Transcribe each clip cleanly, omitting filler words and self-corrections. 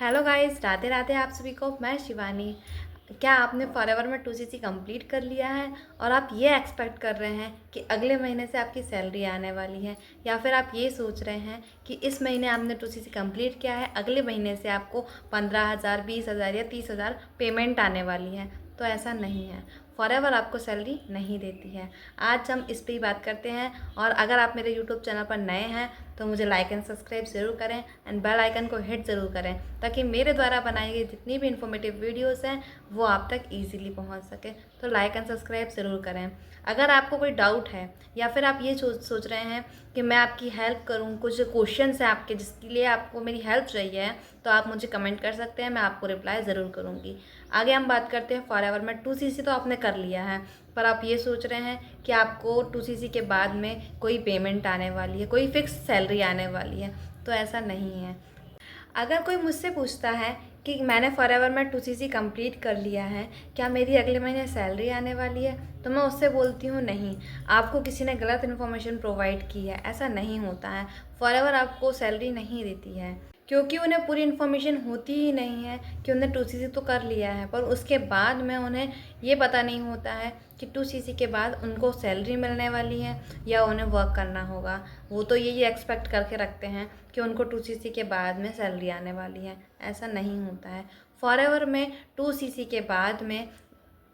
Hello guys, Radhe Radhe आप सभी को। मैं शिवानी। क्या आपने फॉरएवर में 2CC कंप्लीट कर लिया है और आप ये एक्सपेक्ट कर रहे हैं कि अगले महीने से आपकी सैलरी आने वाली है, या फिर आप ये सोच रहे हैं कि इस महीने आपने 2CC कंप्लीट किया है, अगले महीने से आपको 15,000, 20,000 या 30,000 पेमेंट आने वाली है? तो ऐसा नहीं है। फॉरएवर आपको सैलरी नहीं देती है। आज हम इस पे ही बात करते हैं। और अगर आप मेरे यूट्यूब चैनल पर नए हैं तो मुझे लाइक एंड सब्सक्राइब ज़रूर करें एंड बेल आइकन को हिट ज़रूर करें, ताकि मेरे द्वारा बनाई गई जितनी भी इन्फॉर्मेटिव वीडियोस हैं वो आप तक इजीली पहुंच सके। तो लाइक एंड सब्सक्राइब ज़रूर करें। अगर आपको कोई डाउट है या फिर आप ये सोच रहे हैं कि मैं आपकी हेल्प करूं, कुछ क्वेश्चंस हैं आपके जिसके लिए आपको मेरी हेल्प चाहिए है, तो आप मुझे कमेंट कर सकते हैं, मैं आपको रिप्लाई ज़रूर करूँगी। आगे हम बात करते हैं फॉरएवर में। 2CC तो आपने कर लिया है, पर आप ये सोच रहे हैं कि आपको 2CC के बाद में कोई पेमेंट आने वाली है, कोई फिक्स सैलरी आने वाली है। तो ऐसा नहीं है। अगर कोई मुझसे पूछता है कि मैंने फॉरएवर में 2CC कंप्लीट कर लिया है, क्या मेरी अगले महीने सैलरी आने वाली है, तो मैं उससे बोलती हूँ नहीं, आपको किसी ने गलत इन्फॉर्मेशन प्रोवाइड की है। ऐसा नहीं होता है। फॉरएवर आपको सैलरी नहीं देती है, क्योंकि उन्हें पूरी इन्फॉर्मेशन होती ही नहीं है कि उन्हें 2CC तो कर लिया है, पर उसके बाद में उन्हें ये पता नहीं होता है कि 2CC के बाद उनको सैलरी मिलने वाली है या उन्हें वर्क करना होगा। वो तो यही एक्सपेक्ट करके रखते हैं कि उनको 2CC के बाद में सैलरी आने वाली है। ऐसा नहीं होता है। फॉरएवर में 2CC के बाद में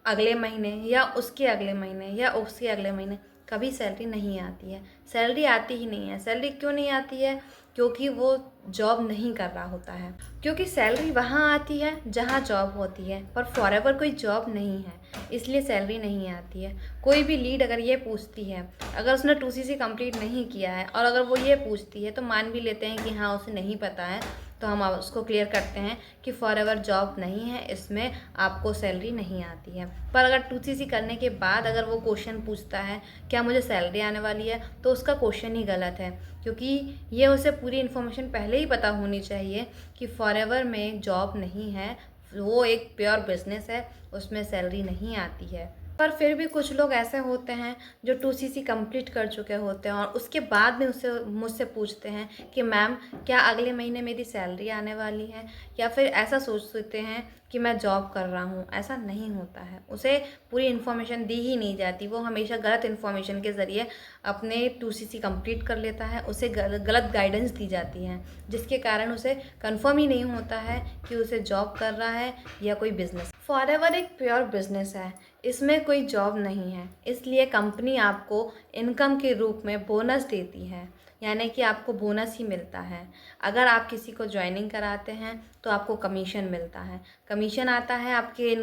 अगले महीने या उसके अगले महीने या उसके अगले महीने कभी सैलरी नहीं आती है। सैलरी आती ही नहीं है। सैलरी क्यों नहीं आती है? क्योंकि वो जॉब नहीं कर रहा होता है। क्योंकि सैलरी वहाँ आती है जहाँ जॉब होती है, पर फॉरएवर कोई जॉब नहीं है, इसलिए सैलरी नहीं आती है। कोई भी लीड अगर ये पूछती है, अगर उसने 2CC कंप्लीट नहीं किया है और अगर वो ये पूछती है, तो मान भी लेते हैं कि हाँ उसे नहीं पता है, तो हम उसको क्लियर करते हैं कि फॉरएवर जॉब नहीं है, इसमें आपको सैलरी नहीं आती है। पर अगर 2CC करने के बाद अगर वो क्वेश्चन पूछता है क्या मुझे सैलरी आने वाली है, तो उसका क्वेश्चन ही गलत है, क्योंकि ये उसे पूरी इन्फॉर्मेशन पहले ही पता होनी चाहिए कि फॉरएवर में जॉब नहीं है, वो एक प्योर बिजनेस है, उसमें सैलरी नहीं आती है। पर फिर भी कुछ लोग ऐसे होते हैं जो 2CC कंप्लीट कर चुके होते हैं और उसके बाद भी उससे मुझसे पूछते हैं कि मैम क्या अगले महीने मेरी सैलरी आने वाली है, या फिर ऐसा सोचते हैं कि मैं जॉब कर रहा हूँ। ऐसा नहीं होता है। उसे पूरी इन्फॉर्मेशन दी ही नहीं जाती। वो हमेशा गलत इन्फॉर्मेशन के ज़रिए अपने 2CC कंप्लीट कर लेता है। उसे गलत गाइडेंस दी जाती है, जिसके कारण उसे कंफर्म ही नहीं होता है कि उसे जॉब कर रहा है या कोई बिजनेस। फॉरएवर एक प्योर बिजनेस है, इसमें कोई जॉब नहीं है, इसलिए कंपनी आपको इनकम के रूप में बोनस देती है, यानी कि आपको बोनस ही मिलता है। अगर आप किसी को ज्वाइनिंग कराते हैं तो आपको कमीशन मिलता है। कमीशन आता है आपके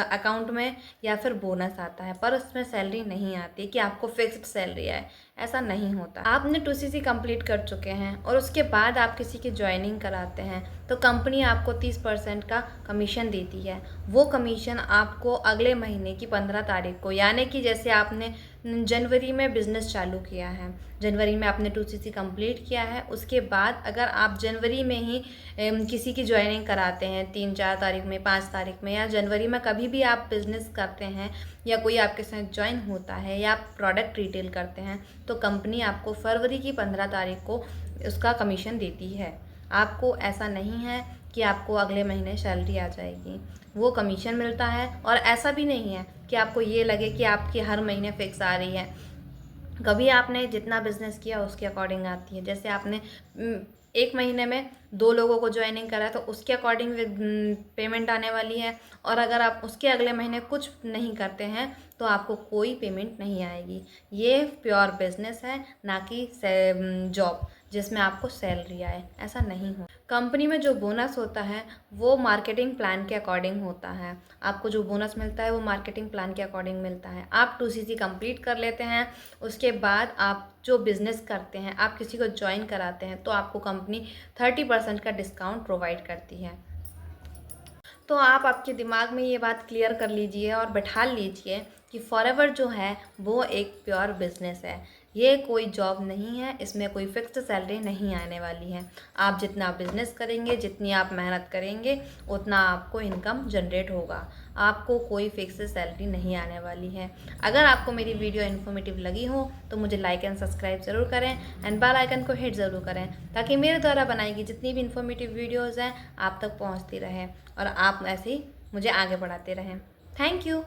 अकाउंट में, या फिर बोनस आता है, पर उसमें सैलरी नहीं आती कि आपको फिक्स्ड सैलरी आए। ऐसा नहीं होता। आपने 2CC कंप्लीट कर चुके हैं और उसके बाद आप किसी की ज्वाइनिंग कराते हैं, तो कंपनी आपको 30% का कमीशन देती है। वो कमीशन आपको अगले महीने की 15 तारीख को, यानी कि जैसे आपने जनवरी में बिज़नेस चालू किया है, जनवरी में आपने 2CC कंप्लीट किया है, उसके बाद अगर आप जनवरी में ही किसी की ज्वाइनिंग कराते हैं 3-4 तारीख में, 5 तारीख में, या जनवरी में कभी भी आप बिज़नेस करते हैं या कोई आपके साथ ज्वाइन होता है या आप प्रोडक्ट रिटेल करते हैं, तो कंपनी आपको फरवरी की 15 तारीख को उसका कमीशन देती है। आपको ऐसा नहीं है कि आपको अगले महीने सैलरी आ जाएगी। वो कमीशन मिलता है, और ऐसा भी नहीं है कि आपको ये लगे कि आपकी हर महीने फिक्स आ रही है। कभी आपने जितना बिजनेस किया उसके अकॉर्डिंग आती है। जैसे आपने एक महीने में 2 लोगों को ज्वाइनिंग करा, तो उसके अकॉर्डिंग पेमेंट आने वाली है। और अगर आप उसके अगले महीने कुछ नहीं करते हैं तो आपको कोई पेमेंट नहीं आएगी। ये प्योर बिजनेस है, ना कि जॉब जिसमें आपको सैलरी आए। ऐसा नहीं हो। कंपनी में जो बोनस होता है वो मार्केटिंग प्लान के अकॉर्डिंग होता है। आपको जो बोनस मिलता है वो मार्केटिंग प्लान के अकॉर्डिंग मिलता है। आप 2CC कंप्लीट कर लेते हैं, उसके बाद आप जो बिज़नेस करते हैं, आप किसी को ज्वाइन कराते हैं, तो आपको कंपनी 30% का डिस्काउंट प्रोवाइड करती है। तो आप आपके दिमाग में ये बात क्लियर कर लीजिए और बैठा लीजिए कि फॉरएवर जो है वो एक प्योर बिजनेस है। ये कोई जॉब नहीं है, इसमें कोई फिक्स्ड सैलरी नहीं आने वाली है। आप जितना बिजनेस करेंगे, जितनी आप मेहनत करेंगे, उतना आपको इनकम जनरेट होगा। आपको कोई फिक्स सैलरी नहीं आने वाली है। अगर आपको मेरी वीडियो इन्फॉर्मेटिव लगी हो तो मुझे लाइक एंड सब्सक्राइब ज़रूर करें एंड बेल आइकन को हिट ज़रूर करें, ताकि मेरे द्वारा बनाई गई जितनी भी इन्फॉर्मेटिव वीडियोज़ हैं आप तक पहुँचती रहें और आप ऐसे ही मुझे आगे बढ़ाते रहें। Thank you.